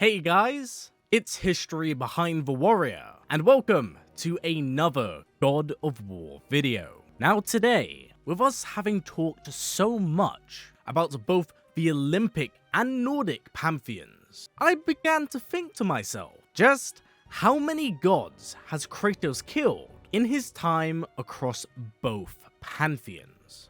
Hey guys, it's History Behind the Warrior, and welcome to another God of War video. Now today, with us having talked so much about both the Olympic and Nordic pantheons, I began to think to myself, just how many gods has Kratos killed in his time across both pantheons?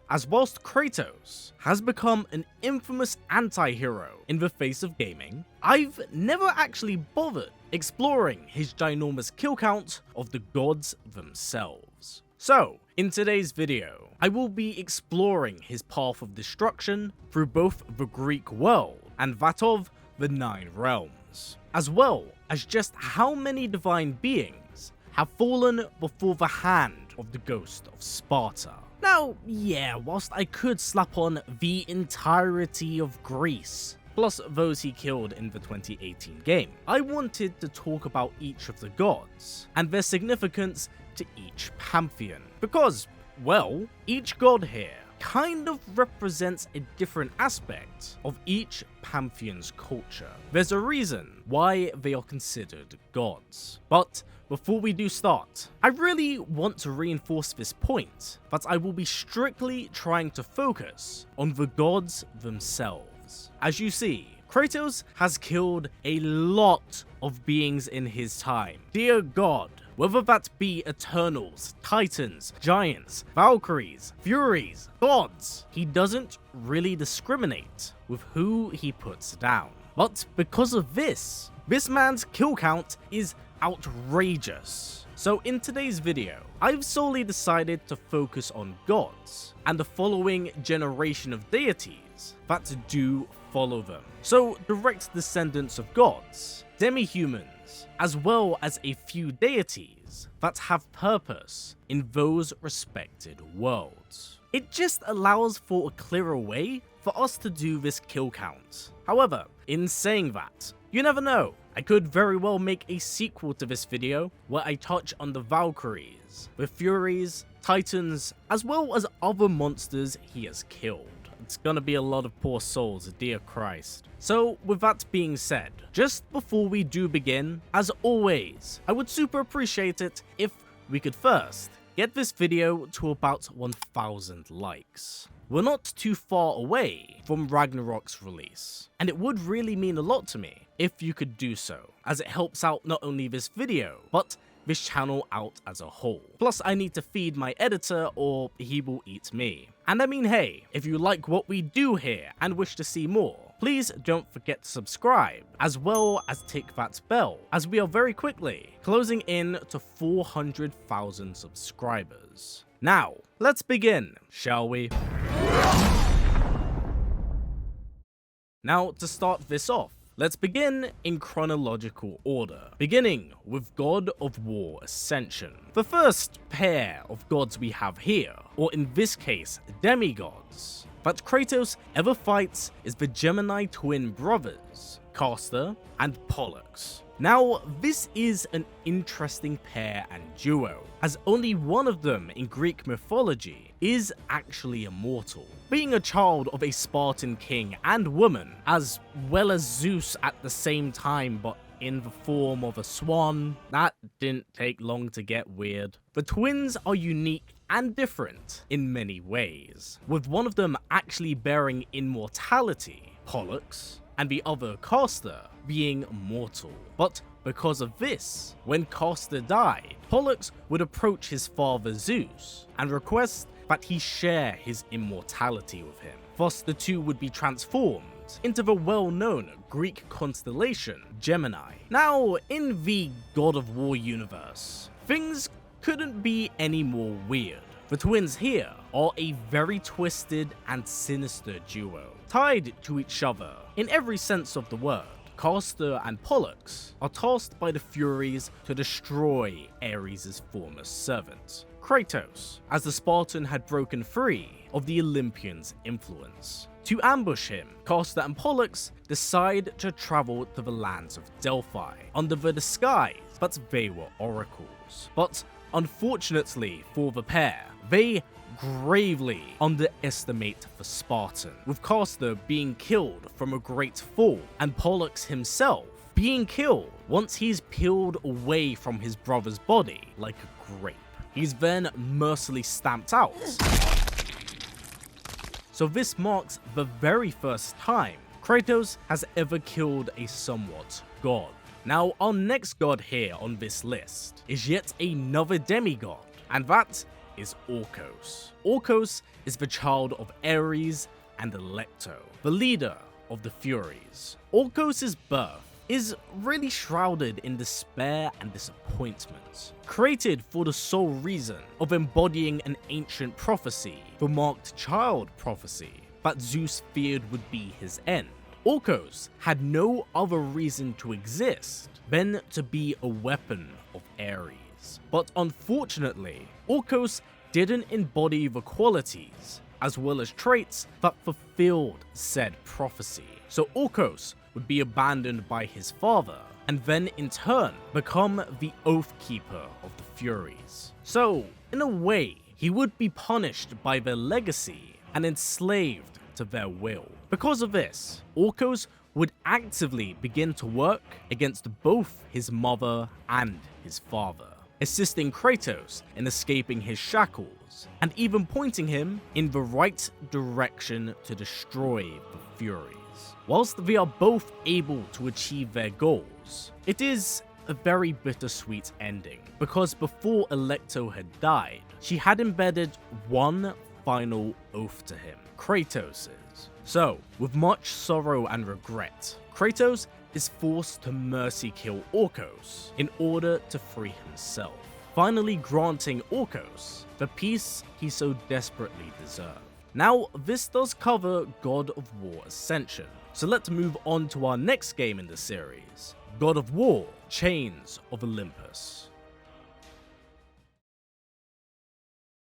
As whilst Kratos has become an infamous anti-hero in the face of gaming, I've never actually bothered exploring his ginormous kill count of the gods themselves. So, in today's video, I will be exploring his path of destruction through both the Greek world and that of the Nine Realms, as well as just how many divine beings have fallen before the hand of the ghost of Sparta. Now, yeah, whilst I could slap on the entirety of Greece, plus those he killed in the 2018 game, I wanted to talk about each of the gods and their significance to each pantheon, because, well, each god here kind of represents a different aspect of each pantheon's culture. There's a reason why they are considered gods. But before we do start, I really want to reinforce this point that I will be strictly trying to focus on the gods themselves. As you see, Kratos has killed a lot of beings in his time. Dear God, whether that be Eternals, Titans, Giants, Valkyries, Furies, gods, he doesn't really discriminate with who he puts down. But because of this man's kill count is outrageous. So in today's video, I've solely decided to focus on gods and the following generation of deities that do follow them. So direct descendants of gods, demi-humans, as well as a few deities that have purpose in those respected worlds. It just allows for a clearer way for us to do this kill count. However, in saying that, you never know, I could very well make a sequel to this video where I touch on the Valkyries, the Furies, Titans, as well as other monsters he has killed. It's gonna be a lot of poor souls, dear Christ. So with that being said, just before we do begin, as always, I would super appreciate it if we could first get this video to about 1,000 likes. We're not too far away from Ragnarok's release, and it would really mean a lot to me if you could do so, as it helps out not only this video, but this channel out as a whole. Plus, I need to feed my editor or he will eat me. And I mean, hey, if you like what we do here and wish to see more, please don't forget to subscribe, as well as tick that bell, as we are very quickly closing in to 400,000 subscribers. Now, let's begin, shall we? Now, to start this off, let's begin in chronological order, beginning with God of War Ascension. The first pair of gods we have here, or in this case, demigods, that Kratos ever fights is the Gemini twin brothers, Castor and Pollux. Now, this is an interesting pair and duo, as only one of them in Greek mythology is actually immortal, being a child of a Spartan king and woman, as well as Zeus at the same time, but in the form of a swan. That didn't take long to get weird. The twins are unique and different in many ways, with one of them actually bearing immortality, Pollux, and the other, Castor, being mortal. But because of this, when Castor died, Pollux would approach his father Zeus and request that he share his immortality with him. Thus, the two would be transformed into the well-known Greek constellation Gemini. Now, in the God of War universe, things couldn't be any more weird. The twins here are a very twisted and sinister duo, tied to each other in every sense of the word. Castor and Pollux are tasked by the Furies to destroy Ares' former servant, Kratos, as the Spartan had broken free of the Olympians' influence. To ambush him, Castor and Pollux decide to travel to the lands of Delphi under the disguise that they were oracles. But unfortunately for the pair, they gravely underestimate the Spartan, with Castor being killed from a great fall and Pollux himself being killed once he's peeled away from his brother's body like a grape. He's then mercilessly stamped out. So this marks the very first time Kratos has ever killed a somewhat god. Now, our next god here on this list is yet another demigod, and that is Orkos. Orkos is the child of Ares and Alecto, the leader of the Furies. Orkos' birth is really shrouded in despair and disappointment, created for the sole reason of embodying an ancient prophecy, the marked child prophecy, that Zeus feared would be his end. Orkos had no other reason to exist than to be a weapon of Ares. But unfortunately, Orkos didn't embody the qualities as well as traits that fulfilled said prophecy. So Orkos would be abandoned by his father, and then in turn become the oath keeper of the Furies. So, in a way, he would be punished by their legacy and enslaved to their will. Because of this, Orkos would actively begin to work against both his mother and his father, assisting Kratos in escaping his shackles, and even pointing him in the right direction to destroy the Furies. Whilst they are both able to achieve their goals, it is a very bittersweet ending, because before Alecto had died, she had embedded one final oath to him, Kratos's. So, with much sorrow and regret, Kratos is forced to mercy kill Orkos in order to free himself, finally granting Orkos the peace he so desperately deserved. Now, this does cover God of War Ascension, so let's move on to our next game in the series, God of War Chains of Olympus.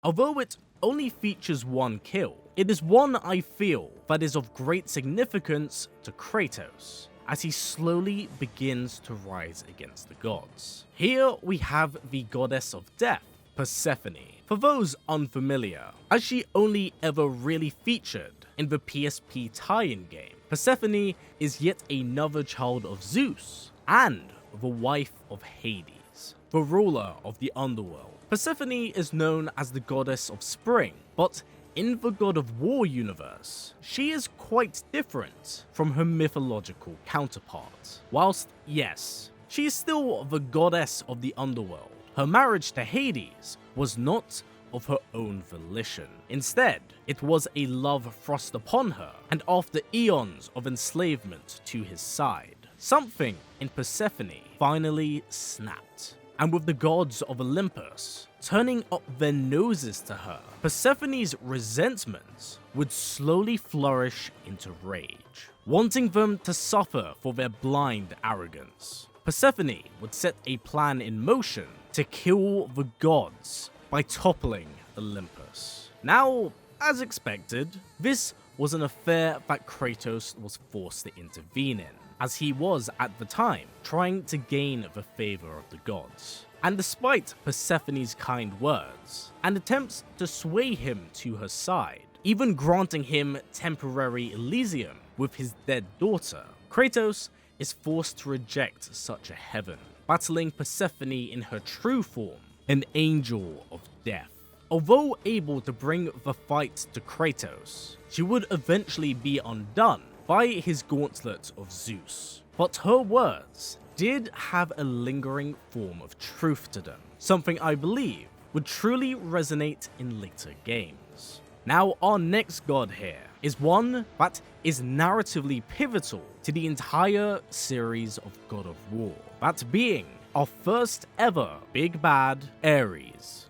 Although it only features one kill, it is one I feel that is of great significance to Kratos, as he slowly begins to rise against the gods. Here we have the goddess of death, Persephone. For those unfamiliar, as she only ever really featured in the PSP tie-in game, Persephone is yet another child of Zeus and the wife of Hades, the ruler of the underworld. Persephone is known as the goddess of spring, but in the God of War universe, she is quite different from her mythological counterpart. Whilst, yes, she is still the goddess of the underworld, her marriage to Hades was not of her own volition. Instead, it was a love thrust upon her, and after eons of enslavement to his side, something in Persephone finally snapped. And with the gods of Olympus turning up their noses to her, Persephone's resentment would slowly flourish into rage, wanting them to suffer for their blind arrogance. Persephone would set a plan in motion to kill the gods by toppling Olympus. Now, as expected, this was an affair that Kratos was forced to intervene in, as he was at the time trying to gain the favor of the gods. And despite Persephone's kind words and attempts to sway him to her side, even granting him temporary Elysium with his dead daughter, Kratos is forced to reject such a heaven, battling Persephone in her true form, an angel of death. Although able to bring the fight to Kratos, she would eventually be undone by his gauntlet of Zeus. But her words did have a lingering form of truth to them, something I believe would truly resonate in later games. Now, our next god here is one that is narratively pivotal to the entire series of God of War, that being our first ever big bad, Ares.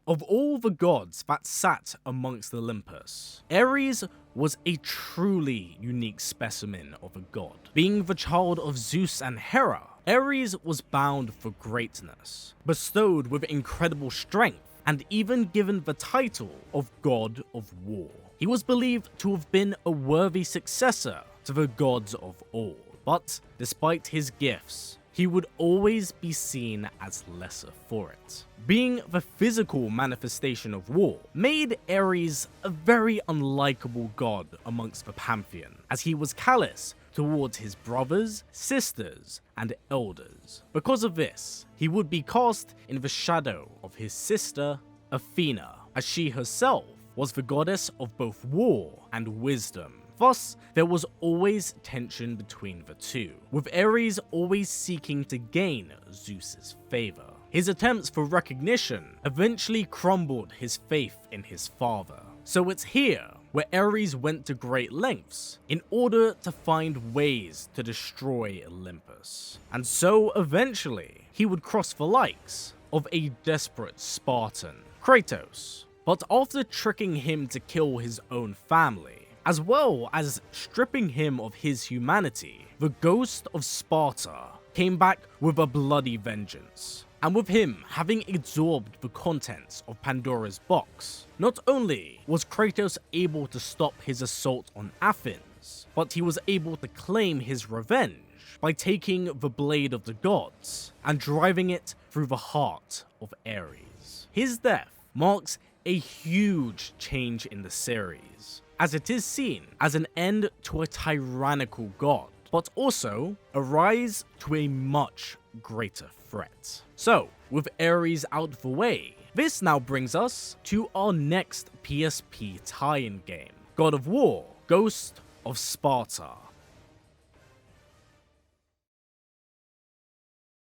Of all the gods that sat amongst Olympus, Ares was a truly unique specimen of a god. Being the child of Zeus and Hera, Ares was bound for greatness, bestowed with incredible strength, and even given the title of God of War. He was believed to have been a worthy successor to the gods of old, but despite his gifts, he would always be seen as lesser for it. Being the physical manifestation of war made Ares a very unlikable god amongst the pantheon, as he was callous towards his brothers, sisters, and elders. Because of this, he would be cast in the shadow of his sister, Athena, as she herself was the goddess of both war and wisdom. Thus, there was always tension between the two, with Ares always seeking to gain Zeus's favor. His attempts for recognition eventually crumbled his faith in his father. So it's here where Ares went to great lengths in order to find ways to destroy Olympus. And so eventually, he would cross the likes of a desperate Spartan, Kratos. But after tricking him to kill his own family, as well as stripping him of his humanity, the ghost of Sparta came back with a bloody vengeance. And with him having absorbed the contents of Pandora's box, not only was Kratos able to stop his assault on Athens, but he was able to claim his revenge by taking the blade of the gods and driving it through the heart of Ares. His death marks a huge change in the series, as it is seen as an end to a tyrannical god, but also a rise to a much greater threat. So, with Ares out the way, this now brings us to our next PSP tie-in game, God of War, Ghost of Sparta.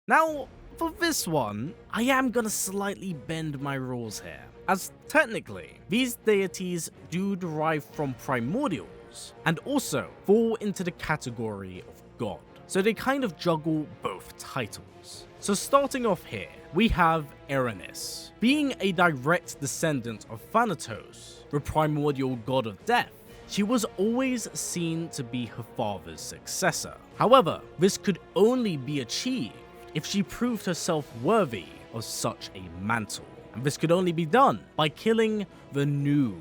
Now, for this one, I am gonna slightly bend my rules here, as technically, these deities do derive from primordials, and also fall into the category of god, so they kind of juggle both titles. So starting off here, we have Erinys. Being a direct descendant of Thanatos, the primordial god of death, she was always seen to be her father's successor. However, this could only be achieved if she proved herself worthy of such a mantle, and this could only be done by killing the new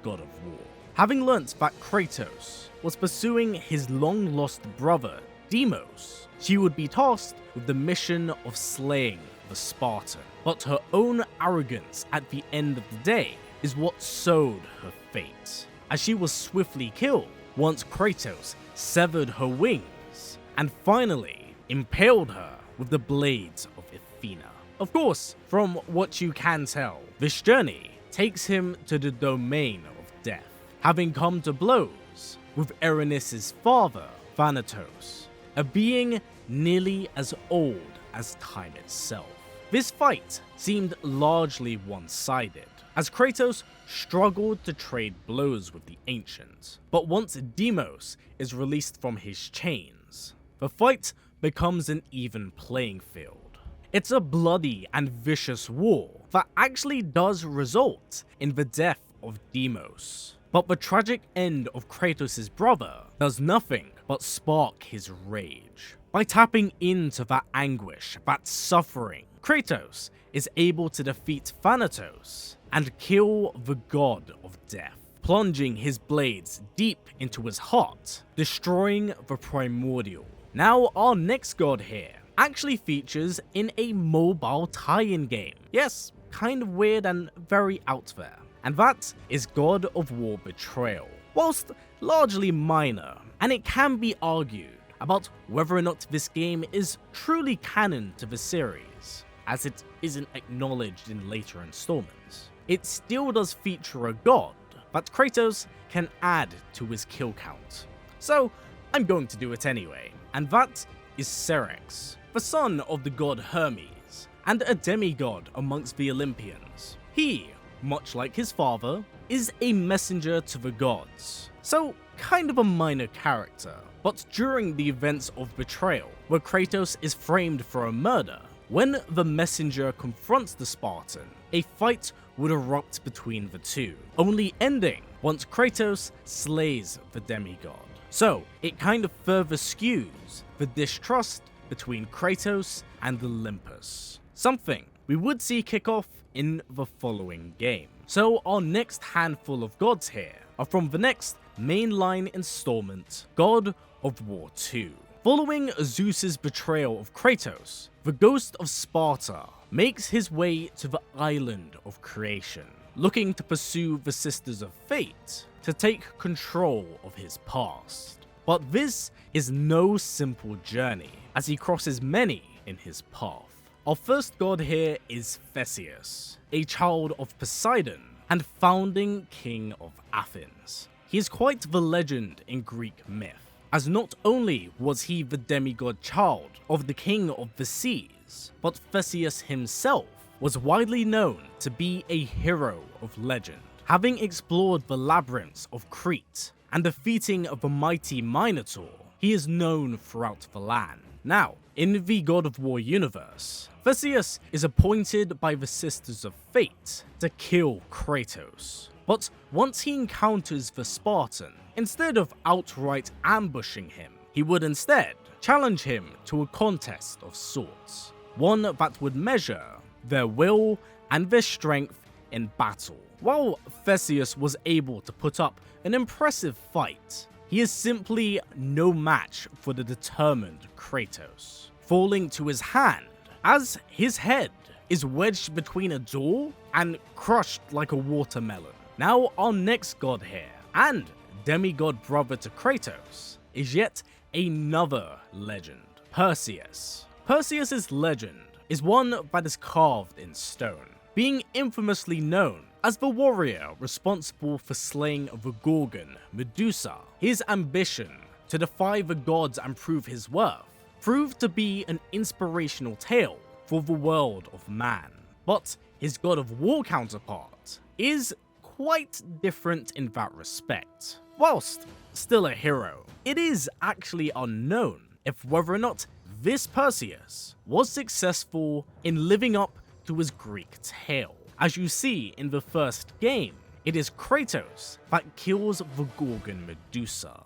god of war. Having learnt that Kratos was pursuing his long-lost brother, Deimos, she would be tasked with the mission of slaying the Spartan. But her own arrogance at the end of the day is what sowed her fate, as she was swiftly killed once Kratos severed her wings and finally impaled her with the blades of Athena. Of course, from what you can tell, this journey takes him to the domain of death, having come to blows with Erinys' father, Thanatos, a being nearly as old as time itself. This fight seemed largely one-sided, as Kratos struggled to trade blows with the ancients. But once Deimos is released from his chains, the fight becomes an even playing field. It's a bloody and vicious war that actually does result in the death of Deimos. But the tragic end of Kratos' brother does nothing but spark his rage. By tapping into that anguish, that suffering, Kratos is able to defeat Thanatos and kill the god of death, plunging his blades deep into his heart, destroying the primordial. Now our next god here actually features in a mobile tie-in game. Yes, kind of weird and very out there. And that is God of War Betrayal. Whilst largely minor, and it can be argued about whether or not this game is truly canon to the series, as it isn't acknowledged in later installments, it still does feature a god that Kratos can add to his kill count. So I'm going to do it anyway, and that is Ceryx, the son of the god Hermes, and a demigod amongst the Olympians. He, much like his father, is a messenger to the gods, so kind of a minor character. But during the events of Betrayal, where Kratos is framed for a murder, when the messenger confronts the Spartan, a fight would erupt between the two, only ending once Kratos slays the demigod. So it kind of further skews the distrust between Kratos and Olympus, something we would see kick off in the following game. So our next handful of gods here are from the next mainline installment, God of War 2. Following Zeus's betrayal of Kratos, the ghost of Sparta makes his way to the island of creation, looking to pursue the Sisters of Fate to take control of his past. But this is no simple journey, as he crosses many in his path. Our first god here is Theseus, a child of Poseidon and founding king of Athens. He is quite the legend in Greek myth, as not only was he the demigod child of the king of the seas, but Theseus himself was widely known to be a hero of legend, having explored the labyrinths of Crete and defeating the mighty Minotaur. He is known throughout the land. Now, in the God of War universe, Theseus is appointed by the Sisters of Fate to kill Kratos. But once he encounters the Spartan, instead of outright ambushing him, he would instead challenge him to a contest of sorts, one that would measure their will and their strength in battle. While Theseus was able to put up an impressive fight, he is simply no match for the determined Kratos, falling to his hand as his head is wedged between a door and crushed like a watermelon. Now our next god here, and demigod brother to Kratos, is yet another legend, Perseus. Perseus's legend is one that is carved in stone, being infamously known as the warrior responsible for slaying the Gorgon, Medusa. His ambition to defy the gods and prove his worth proved to be an inspirational tale for the world of man. But his god of war counterpart is quite different in that respect. Whilst still a hero, it is actually unknown if whether or not this Perseus was successful in living up to his Greek tale. As you see in the first game, it is Kratos that kills the Gorgon Medusa.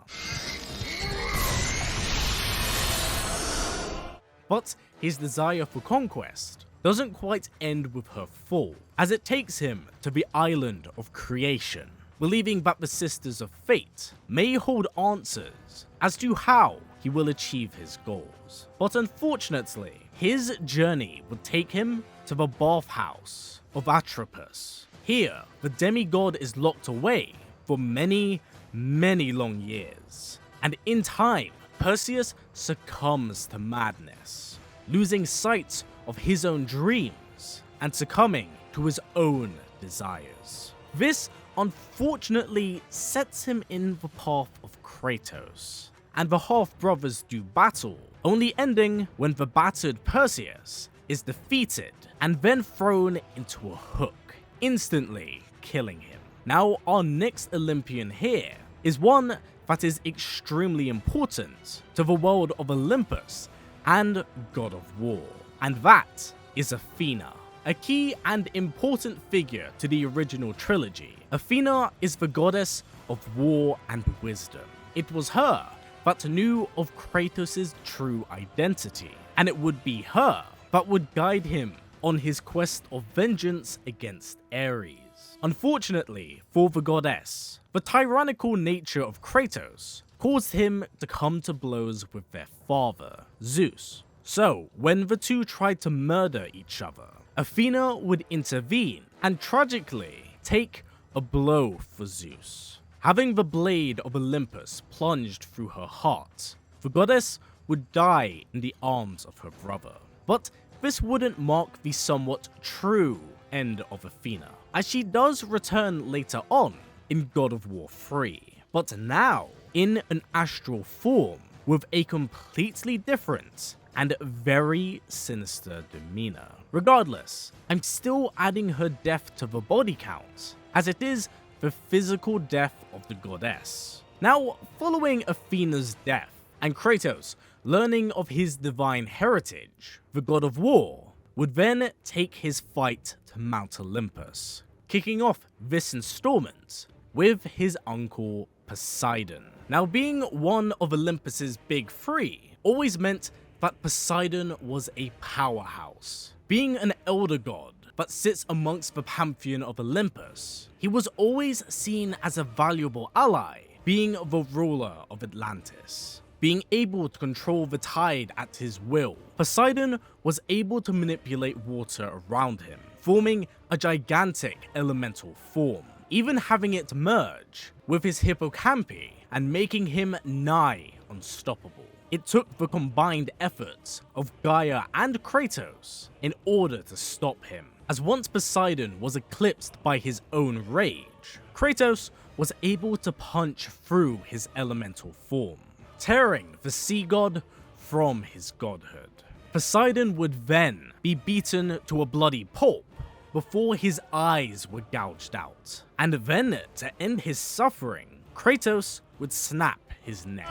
But his desire for conquest doesn't quite end with her fall, as it takes him to the island of creation, believing that the Sisters of Fate may hold answers as to how he will achieve his goals. But unfortunately, his journey would take him to the bathhouse of Atropos. Here, the demigod is locked away for many long years, and in time, Perseus succumbs to madness, losing sight of his own dreams and succumbing to his own desires. This unfortunately sets him in the path of Kratos, and the half-brothers do battle, only ending when the battered Perseus is defeated and then thrown into a hook, instantly killing him. Now our next Olympian here is one that is extremely important to the world of Olympus and God of War, and that is Athena, a key and important figure to the original trilogy. Athena is the goddess of war and wisdom. It was her that knew of Kratos' true identity, and it would be her that would guide him on his quest of vengeance against Ares. Unfortunately for the goddess, the tyrannical nature of Kratos caused him to come to blows with their father, Zeus. So, when the two tried to murder each other, Athena would intervene and tragically take a blow for Zeus. Having the blade of Olympus plunged through her heart, the goddess would die in the arms of her brother. But this wouldn't mark the somewhat true end of Athena, as she does return later on in God of War 3, but now in an astral form with a completely different and very sinister demeanor. Regardless, I'm still adding her death to the body count, as it is the physical death of the goddess. Now, following Athena's death and Kratos learning of his divine heritage, the God of War would then take his fight to Mount Olympus, kicking off this installment with his uncle Poseidon. Now, being one of Olympus's big three always meant that Poseidon was a powerhouse. Being an elder god that sits amongst the pantheon of Olympus, he was always seen as a valuable ally, being the ruler of Atlantis. Being able to control the tide at his will, Poseidon was able to manipulate water around him, forming a gigantic elemental form. even having it merge with his hippocampi and making him nigh unstoppable. It took the combined efforts of Gaia and Kratos in order to stop him, as once Poseidon was eclipsed by his own rage, Kratos was able to punch through his elemental form, tearing the sea god from his godhood. Poseidon would then be beaten to a bloody pulp before his eyes were gouged out, and then to end his suffering, Kratos would snap his neck,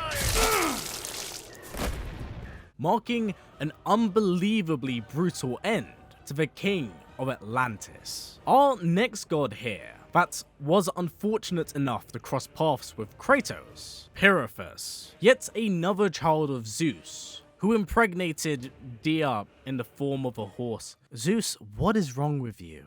marking an unbelievably brutal end to the king of Atlantis. Our next god here that was unfortunate enough to cross paths with Kratos, Peirithous, yet another child of Zeus, who impregnated Dia in the form of a horse. Zeus, what is wrong with you?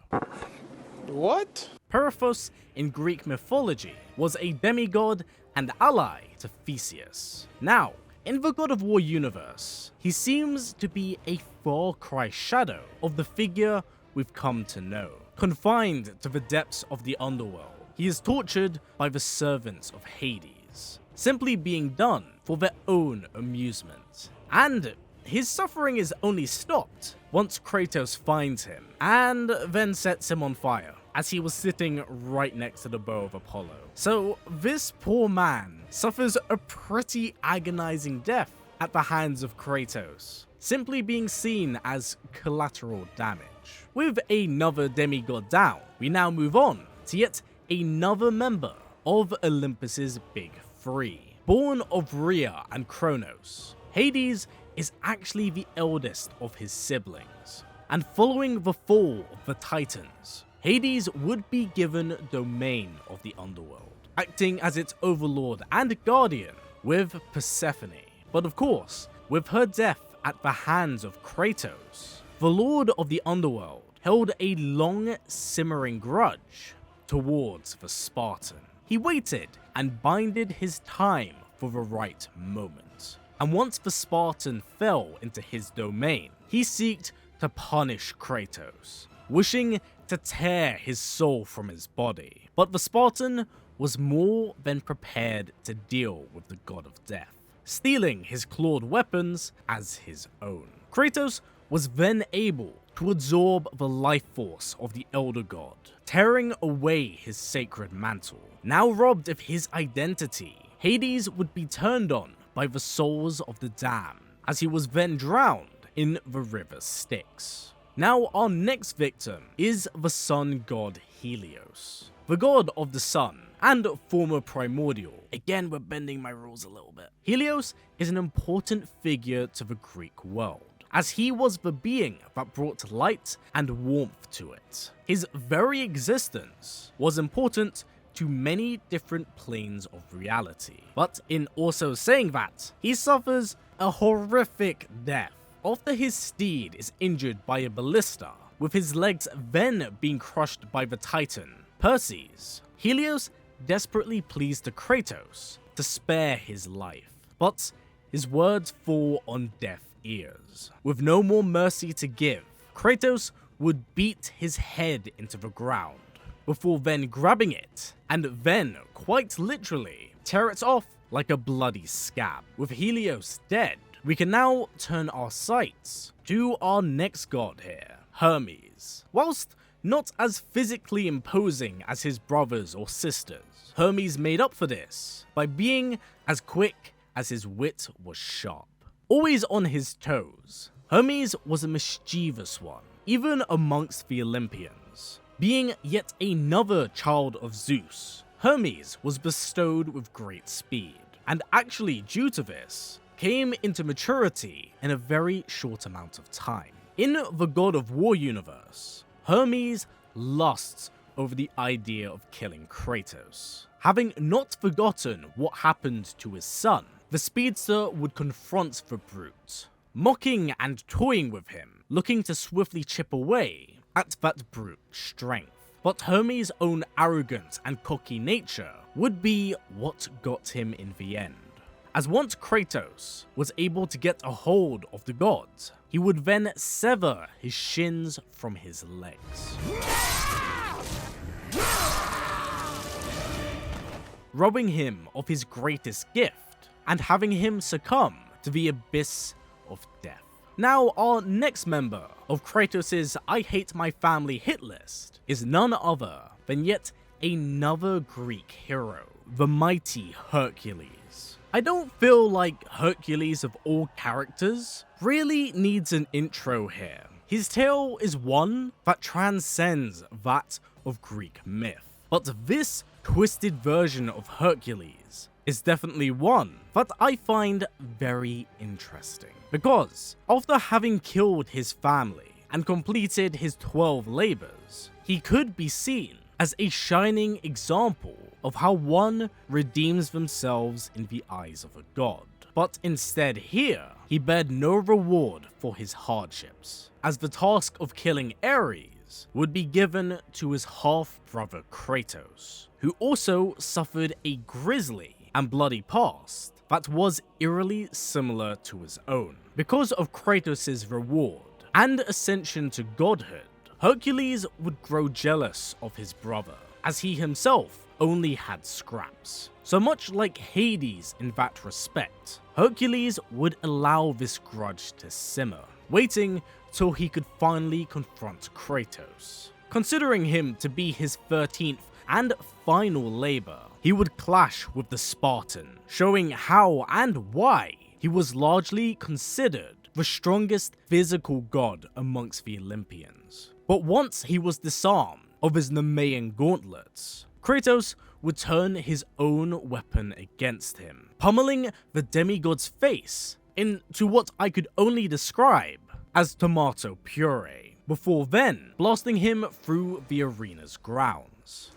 What? Peirithous in Greek mythology was a demigod and ally to Theseus. Now, in the God of War universe, he seems to be a far cry shadow of the figure we've come to know. Confined to the depths of the underworld, he is tortured by the servants of Hades, simply being done for their own amusement. And his suffering is only stopped once Kratos finds him and then sets him on fire, as he was sitting right next to the bow of Apollo. So this poor man suffers a pretty agonizing death at the hands of Kratos, simply being seen as collateral damage. With another demigod down, we now move on to yet another member of Olympus's Big Three. Born of Rhea and Kronos, Hades is actually the eldest of his siblings, and following the fall of the Titans, Hades would be given domain of the underworld, acting as its overlord and guardian with Persephone. But of course, with her death at the hands of Kratos, the lord of the underworld held a long simmering grudge towards the Spartan. He waited and bided his time for the right moment. And once the Spartan fell into his domain, he sought to punish Kratos, wishing to tear his soul from his body. But the Spartan was more than prepared to deal with the god of death, stealing his clawed weapons as his own. Kratos was then able to absorb the life force of the elder god, tearing away his sacred mantle. Now robbed of his identity, Hades would be turned on by the souls of the damned, as he was then drowned in the river Styx. Now our next victim is the sun god Helios, the god of the sun and former primordial. Again, we're bending my rules a little bit. Helios is an important figure to the Greek world, as he was the being that brought light and warmth to it. His very existence was important to many different planes of reality. But in also saying that, he suffers a horrific death after his steed is injured by a ballista, with his legs then being crushed by the titan Perseus. Helios desperately pleads to Kratos to spare his life, but his words fall on deaf ears. With no more mercy to give, Kratos would beat his head into the ground, before then grabbing it, and then, quite literally, tear it off like a bloody scab. With Helios dead, we can now turn our sights to our next god here, Hermes. Whilst not as physically imposing as his brothers or sisters, Hermes made up for this by being as quick as his wit was sharp. Always on his toes, Hermes was a mischievous one, even amongst the Olympians. Being yet another child of Zeus, Hermes was bestowed with great speed, and actually due to this, came into maturity in a very short amount of time. In the God of War universe, Hermes lusts over the idea of killing Kratos. Having not forgotten what happened to his son, the speedster would confront the brute, mocking and toying with him, looking to swiftly chip away at that brute strength. But Hermes' own arrogant and cocky nature would be what got him in the end. As once Kratos was able to get a hold of the gods, he would then sever his shins from his legs. robbing him of his greatest gift and having him succumb to the abyss of death. Now, our next member of Kratos' I hate my family hit list is none other than yet another Greek hero, the mighty Hercules. I don't feel like Hercules of all characters really needs an intro here. His tale is one that transcends that of Greek myth. But this twisted version of Hercules is definitely one that I find very interesting. Because after having killed his family and completed his 12 labors, he could be seen as a shining example of how one redeems themselves in the eyes of a god. But instead here, he bared no reward for his hardships, as the task of killing Ares would be given to his half-brother Kratos, who also suffered a grisly and bloody past that was eerily similar to his own. Because of Kratos' reward and ascension to godhood, Hercules would grow jealous of his brother, as he himself only had scraps. So much like Hades in that respect, Hercules would allow this grudge to simmer, waiting till he could finally confront Kratos. Considering him to be his 13th and final labor, he would clash with the Spartan, showing how and why he was largely considered the strongest physical god amongst the Olympians. But once he was disarmed of his Nemean gauntlets, Kratos would turn his own weapon against him, pummeling the demigod's face into what I could only describe as tomato puree, before then blasting him through the arena's grounds.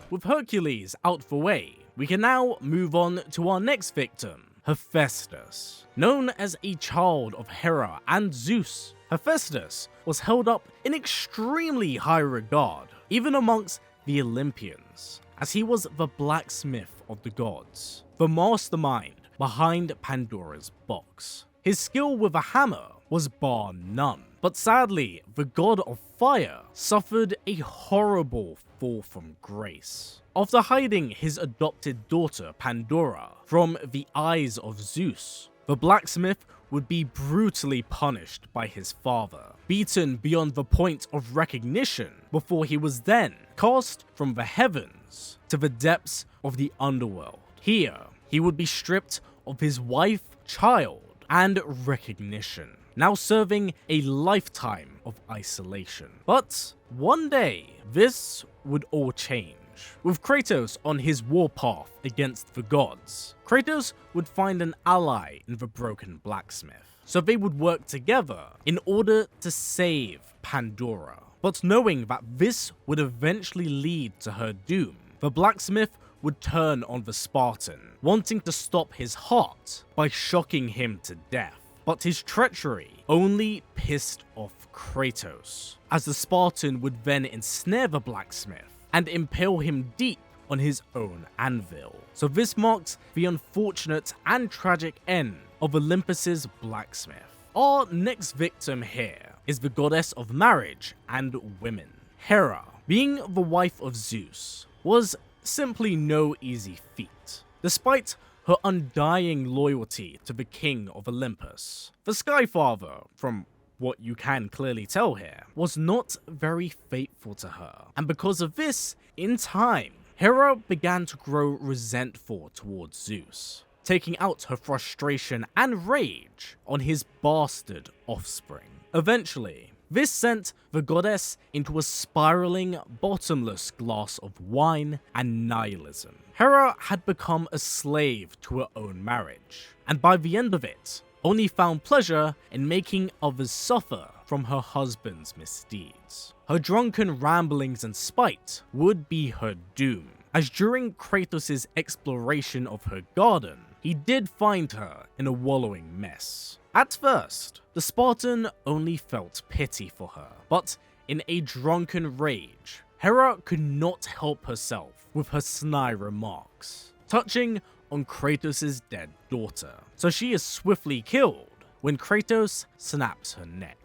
With Hercules out the way, we can now move on to our next victim, Hephastus. Known as a child of Hera and Zeus, Hephastus was held up in extremely high regard, even amongst the Olympians, as he was the blacksmith of the gods, the mastermind behind Pandora's box. His skill with a hammer was bar none, but sadly, the god of fire suffered a horrible fall from grace. After hiding his adopted daughter Pandora from the eyes of Zeus, the blacksmith would be brutally punished by his father, beaten beyond the point of recognition before he was then cast from the heavens to the depths of the underworld. Here, he would be stripped of his wife, child, and recognition, now serving a lifetime of isolation. But one day, this would all change. With Kratos on his warpath against the gods, Kratos would find an ally in the broken blacksmith, so they would work together in order to save Pandora. But knowing that this would eventually lead to her doom, the blacksmith would turn on the Spartan, wanting to stop his heart by shocking him to death. But his treachery only pissed off Kratos, as the Spartan would then ensnare the blacksmith and impale him deep on his own anvil. So this marks the unfortunate and tragic end of Olympus's blacksmith. Our next victim here is the goddess of marriage and women. Hera, being the wife of Zeus, was simply no easy feat. Despite her undying loyalty to the king of Olympus, the Skyfather, from what you can clearly tell here, was not very faithful to her. And because of this, in time, Hera began to grow resentful towards Zeus, taking out her frustration and rage on his bastard offspring. Eventually, this sent the goddess into a spiraling, bottomless glass of wine and nihilism. Hera had become a slave to her own marriage, and by the end of it, only found pleasure in making others suffer from her husband's misdeeds. Her drunken ramblings and spite would be her doom, as during Kratos' exploration of her garden, he did find her in a wallowing mess. At first, the Spartan only felt pity for her, but in a drunken rage, Hera could not help herself with her snide remarks, touching on Kratos' dead daughter, so she is swiftly killed when Kratos snaps her neck.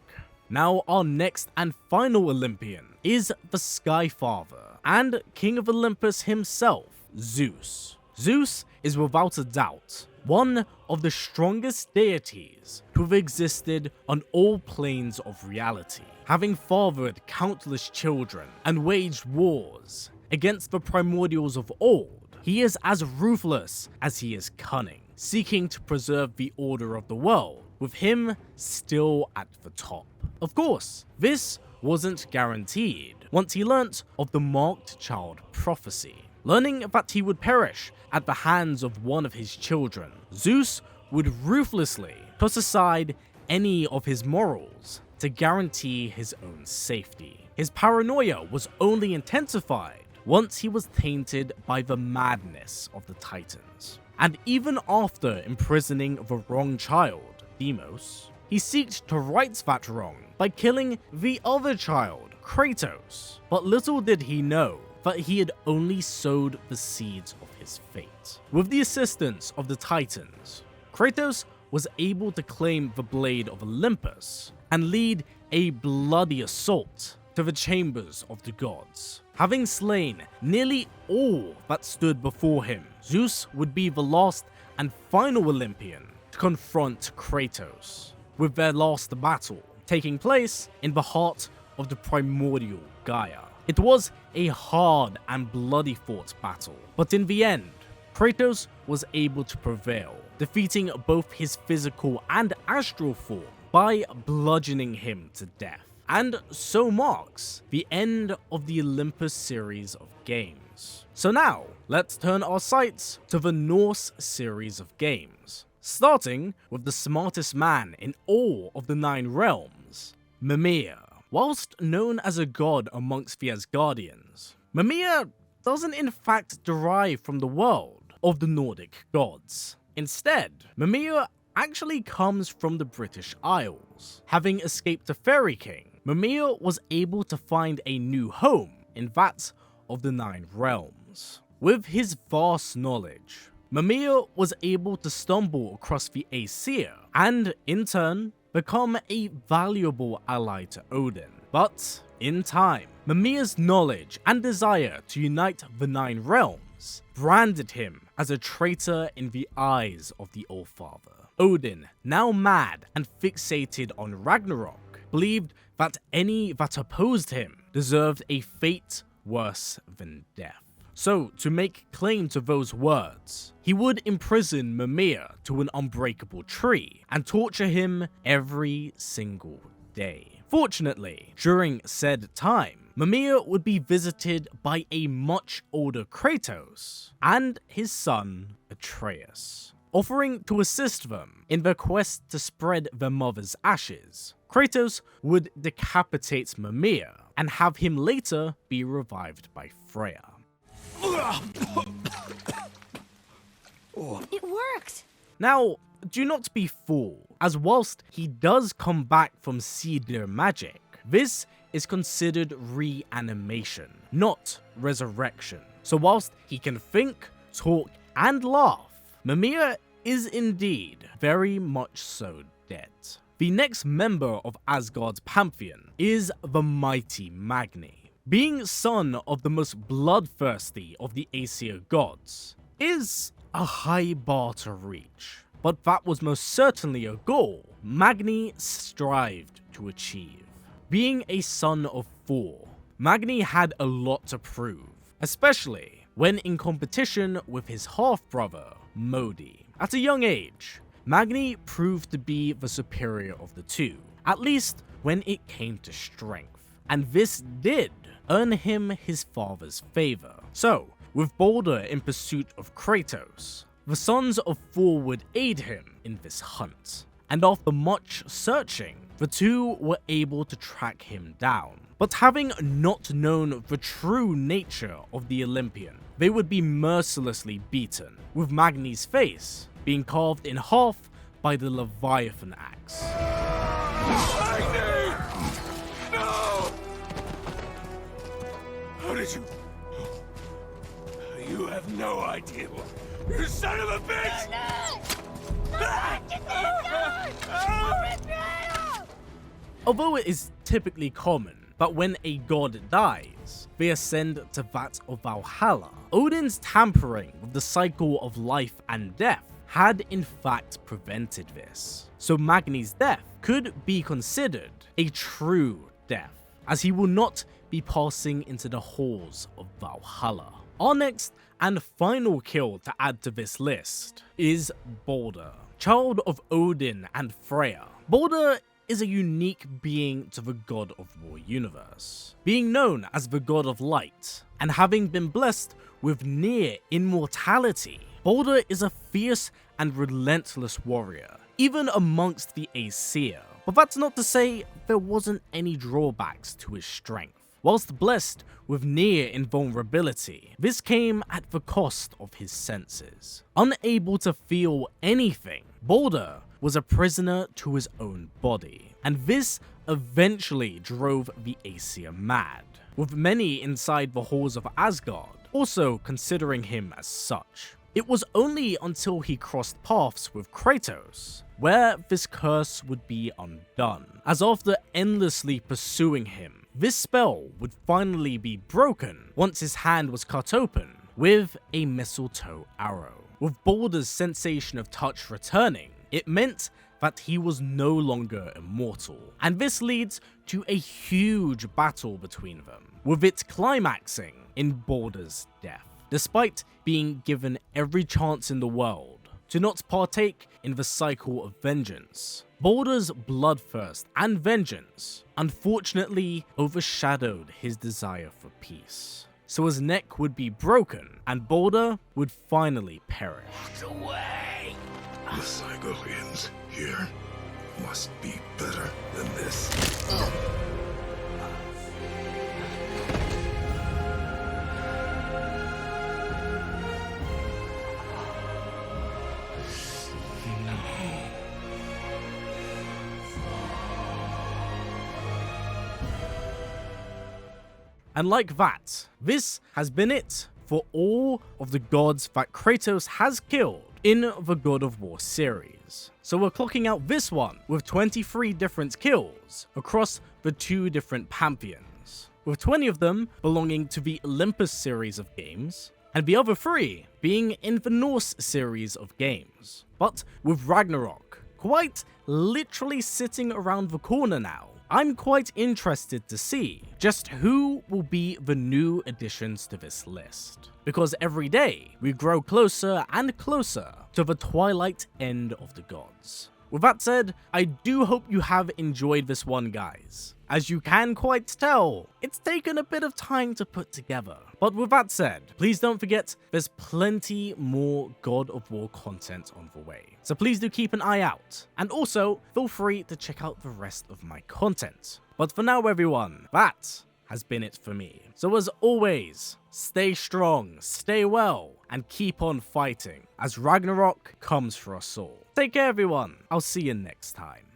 Now our next and final Olympian is the Skyfather and King of Olympus himself, Zeus. Zeus is without a doubt one of the strongest deities who have existed on all planes of reality, having fathered countless children and waged wars against the primordials of old. He is as ruthless as he is cunning, seeking to preserve the order of the world, with him still at the top. Of course, this wasn't guaranteed once he learnt of the marked child prophecy. Learning that he would perish at the hands of one of his children, Zeus would ruthlessly put aside any of his morals to guarantee his own safety. His paranoia was only intensified once he was tainted by the madness of the Titans. And even after imprisoning the wrong child, Deimos, he sought to right that wrong by killing the other child, Kratos. But little did he know that he had only sowed the seeds of his fate. With the assistance of the Titans, Kratos was able to claim the blade of Olympus and lead a bloody assault to the chambers of the gods. Having slain nearly all that stood before him, Zeus would be the last and final Olympian to confront Kratos, with their last battle taking place in the heart of the primordial Gaia. It was a hard and bloody fought battle, but in the end, Kratos was able to prevail, defeating both his physical and astral form by bludgeoning him to death. And so marks the end of the Olympus series of games. So now, let's turn our sights to the Norse series of games, starting with the smartest man in all of the 9 realms, Mimir. Whilst known as a god amongst the Asgardians, Mimir doesn't in fact derive from the world of the Nordic gods. Instead, Mimir actually comes from the British Isles. Having escaped the Fairy King, Mimir was able to find a new home in that of the 9 realms. With his vast knowledge, Mimir was able to stumble across the Aesir and, in turn, become a valuable ally to Odin. But, in time, Mimir's knowledge and desire to unite the 9 realms branded him as a traitor in the eyes of the Allfather. Odin, now mad and fixated on Ragnarok, believed that any that opposed him deserved a fate worse than death. So, to make claim to those words, he would imprison Mimir to an unbreakable tree and torture him every single day. Fortunately, during said time, Mimir would be visited by a much older Kratos and his son Atreus, offering to assist them in their quest to spread their mother's ashes. Kratos would decapitate Mimir and have him later be revived by Freya. It worked! Now, do not be fooled, as whilst he does come back from Cedar magic, this is considered reanimation, not resurrection. So whilst he can think, talk, and laugh, Mimir is indeed very much so dead. The next member of Asgard's pantheon is the mighty Magni. Being son of the most bloodthirsty of the Aesir gods is a high bar to reach, but that was most certainly a goal Magni strived to achieve. Being a son of Thor, Magni had a lot to prove, especially when in competition with his half-brother, Modi. At a young age, Magni proved to be the superior of the two, at least when it came to strength, and this did earn him his father's favor. So, with Baldur in pursuit of Kratos, the sons of Thor would aid him in this hunt, and after much searching, the two were able to track him down. But having not known the true nature of the Olympian, they would be mercilessly beaten, with Magni's face being carved in half by the Leviathan axe. Magni! No! How did you... You have no idea. You son of a bitch! Although it is typically common that when a god dies, they ascend to that of Valhalla, Odin's tampering with the cycle of life and death had in fact prevented this. So Magni's death could be considered a true death, as he will not be passing into the halls of Valhalla. Our next and final kill to add to this list is Baldur, child of Odin and Freya. Baldur is a unique being to the God of War universe, being known as the God of Light, and having been blessed with near immortality. Baldur is a fierce and relentless warrior, even amongst the Aesir, but that's not to say there wasn't any drawbacks to his strength. Whilst blessed with near invulnerability, this came at the cost of his senses. Unable to feel anything, Baldur was a prisoner to his own body, and this eventually drove the Aesir mad, with many inside the halls of Asgard also considering him as such. It was only until he crossed paths with Kratos where this curse would be undone, as after endlessly pursuing him, this spell would finally be broken once his hand was cut open with a mistletoe arrow. With Baldur's sensation of touch returning, it meant that he was no longer immortal, and this leads to a huge battle between them, with it climaxing in Baldur's death, despite being given every chance in the world to not partake in the cycle of vengeance. Baldur's bloodthirst and vengeance unfortunately overshadowed his desire for peace, so his neck would be broken and Baldur would finally perish. Away! The cycle ends here. Must be better than this. And like that, this has been it for all of the gods that Kratos has killed in the God of War series. So we're clocking out this one with 23 different kills across the 2 different pantheons, with 20 of them belonging to the Olympus series of games, and the other 3 being in the Norse series of games. But with Ragnarok quite literally sitting around the corner now, I'm quite interested to see just who will be the new additions to this list, because every day we grow closer and closer to the twilight end of the gods. With that said, I do hope you have enjoyed this one, guys. As you can quite tell, it's taken a bit of time to put together. But with that said, please don't forget there's plenty more God of War content on the way. So please do keep an eye out. And also, feel free to check out the rest of my content. But for now, everyone, that has been it for me. So as always, stay strong, stay well, and keep on fighting as Ragnarok comes for us all. Take care, everyone. I'll see you next time.